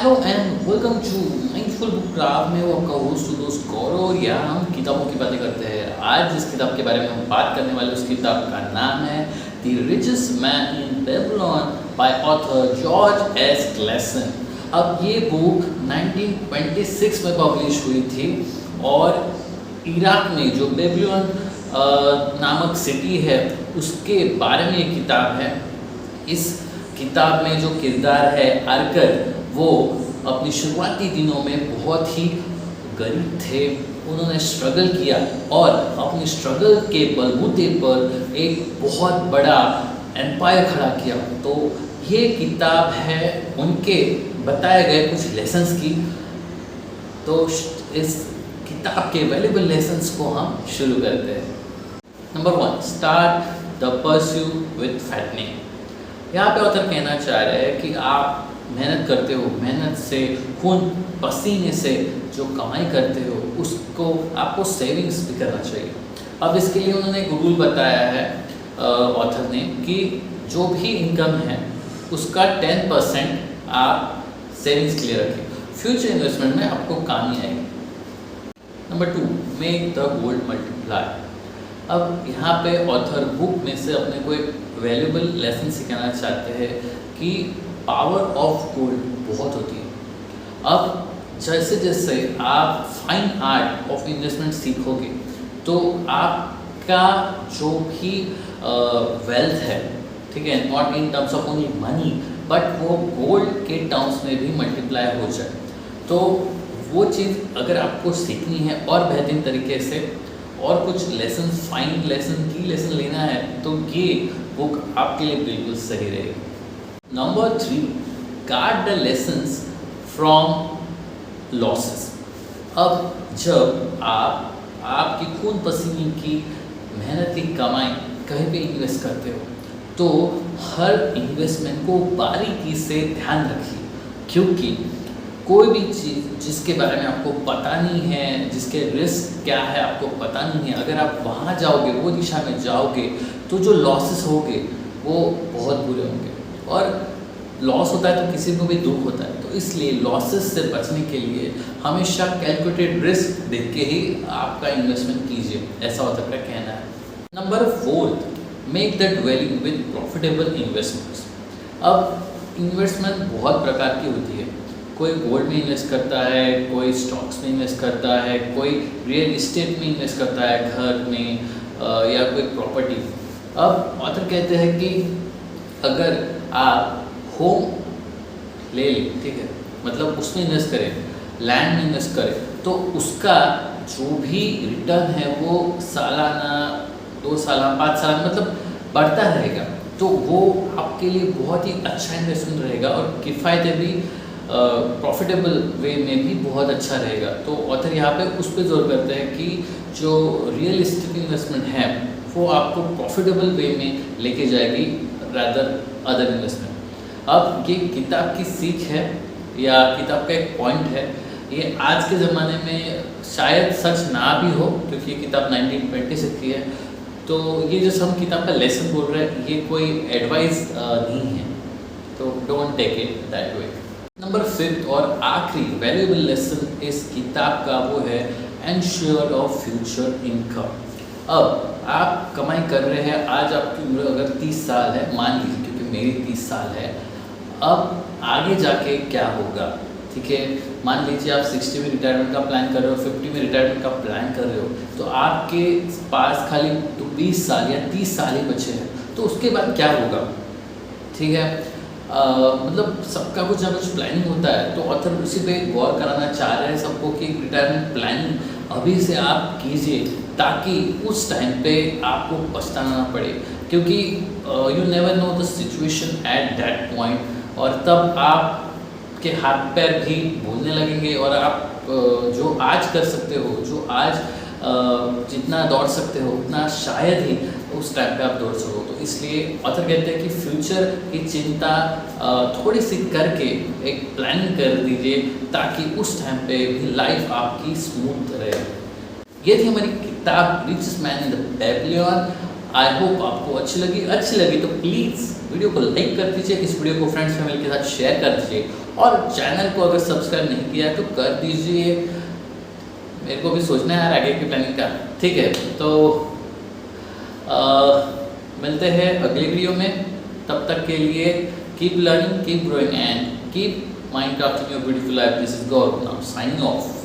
Hello and welcome to mindful book craft में वो आपका होस्ट दोस्त गौरव और यहाँ हम किताबों की बातें करते हैं। आज जिस किताब के बारे में हम बात करने वाले उस किताब का नाम है the richest man in Babylon by author George S Gleeson. अब ये बुक 1926 में पब्लिश हुई थी और इराक में जो बेबीलोन नामक सिटी है उसके बारे में ये किताब है। इस किताब में जो किरदार है आर्कर, वो अपनी शुरुआती दिनों में बहुत ही गरीब थे। उन्होंने स्ट्रगल किया और अपनी स्ट्रगल के बलबूते पर एक बहुत बड़ा एम्पायर खड़ा किया। तो ये किताब है उनके बताए गए कुछ लेसन्स की। तो इस किताब के वैल्यूबल लेसन्स को हम शुरू करते हैं। Number 1, start the pursuit with fattening. यहाँ पे ऑथर कहना चाह रहे हैं कि आप मेहनत करते हो, मेहनत से खून पसीने से जो कमाई करते हो उसको आपको सेविंग्स भी करना चाहिए। अब इसके लिए उन्होंने एक रूल बताया है ऑथर ने कि जो भी इनकम है उसका 10% आप सेविंग्स के लिए रखें, फ्यूचर इन्वेस्टमेंट में आपको काम ही आएगी। Number 2, make the gold multiply. अब यहाँ पे ऑथर बुक में से अपने को एक वैल्यूबल लेसन सिखाना चाहते हैं कि पावर ऑफ गोल्ड बहुत होती है। अब जैसे जैसे आप फाइन आर्ट ऑफ इन्वेस्टमेंट सीखोगे तो आपका जो भी वेल्थ है, ठीक है, not in terms of only money but वो गोल्ड के टर्म्स में भी मल्टीप्लाई हो जाए। तो वो चीज़ अगर आपको सीखनी है और बेहतरीन तरीके से और कुछ लेसन, फाइन लेसन, की लेसन लेना है तो ये बुक आपके लिए बिल्कुल सही रहेगी। Number 3, guard the lessons from losses. अब जब आप आपकी खून पसीने की मेहनत की कमाई कहीं पे इन्वेस्ट करते हो तो हर इन्वेस्टमेंट को बारीकी से ध्यान रखिए, क्योंकि कोई भी चीज़ जिसके बारे में आपको पता नहीं है, जिसके रिस्क क्या है आपको पता नहीं है, अगर आप वहाँ जाओगे, वो दिशा में जाओगे तो जो लॉसेस होंगे वो बहुत बुरे होंगे। और लॉस होता है तो किसी को भी दुख होता है, तो इसलिए लॉसेस से बचने के लिए हमेशा कैलकुलेटेड रिस्क देख के ही आपका इन्वेस्टमेंट कीजिए, ऐसा ऑथर का कहना है। Number 4, make the dwelling with profitable investments. अब इन्वेस्टमेंट बहुत प्रकार की होती है। कोई गोल्ड में इन्वेस्ट करता है, कोई स्टॉक्स में इन्वेस्ट करता है, कोई रियल इस्टेट में इन्वेस्ट करता है, घर में या कोई प्रॉपर्टी। अब ऑथर कहते हैं कि अगर आप होम ले लें, ठीक है, मतलब उसमें इन्वेस्ट करें, लैंड में इन्वेस्ट करें, तो उसका जो भी रिटर्न है वो सालाना, 2 साल, 5 साल मतलब बढ़ता रहेगा। तो वो आपके लिए बहुत ही अच्छा इन्वेस्टमेंट रहेगा और किफ़ायती भी, प्रॉफिटेबल वे में भी बहुत अच्छा रहेगा। तो ऑथर यहाँ पे उस पर जोर करते हैं कि जो रियल इस्टेट इन्वेस्टमेंट है वो आपको प्रॉफिटेबल वे में लेके जाएगी रादर अदर इन्वेस्टमेंट। अब ये किताब की सीख है या किताब का एक पॉइंट है, ये आज के ज़माने में शायद सच ना भी हो क्योंकि ये किताब 1926 की है। तो ये जो हम किताब का लेसन बोल रहे हैं ये कोई एडवाइस नहीं है, तो don't take it that way. Number 5 और आखिरी वैल्यूएबल लेसन इस किताब का वो है एंश्योर ऑफ फ्यूचर इनकम। अब आप कमाई कर रहे हैं, आज आपकी उम्र अगर 30 साल है मान लीजिए, क्योंकि मेरी 30 साल है, अब आगे जाके क्या होगा, ठीक है, मान लीजिए आप 60 में रिटायरमेंट का प्लान कर रहे हो, 50 में रिटायरमेंट का प्लान कर रहे हो, तो आपके पास खाली 20 साल या 30 साल ही बचे हैं, तो उसके बाद क्या होगा, ठीक है। मतलब सबका कुछ ना कुछ प्लानिंग होता है, तो ऑथर उसी पे गौर कराना चाह रहे हैं सबको कि रिटायरमेंट प्लानिंग अभी से आप कीजिए ताकि उस टाइम पे आपको पछताना ना पड़े, क्योंकि you never know the situation at that point, और तब आपके हाथ पैर भी भूलने लगेंगे और आप जो आज कर सकते हो, जो आज जितना दौड़ सकते हो उतना शायद ही उस टाइम पे आप दौड़ सको। तो इसलिए ऑथर कहते हैं कि फ्यूचर की चिंता थोड़ी सी करके एक प्लानिंग कर दीजिए ताकि उस टाइम पे भी लाइफ आपकी स्मूथ रहे। ये थी हमारी किताब richest man in the Babylon. I hope आपको अच्छी लगी तो प्लीज़ वीडियो को लाइक कर दीजिए, इस वीडियो को फ्रेंड्स फैमिली के साथ शेयर कर दीजिए और चैनल को अगर सब्सक्राइब नहीं किया है तो कर दीजिए, मेरे को भी सोचना है यार आगे की प्लानिंग का। ठीक है, तो मिलते हैं अगली वीडियो में, तब तक के लिए keep learning, keep growing and keep mindcrafting your beautiful life. This is Gaurav now signing of.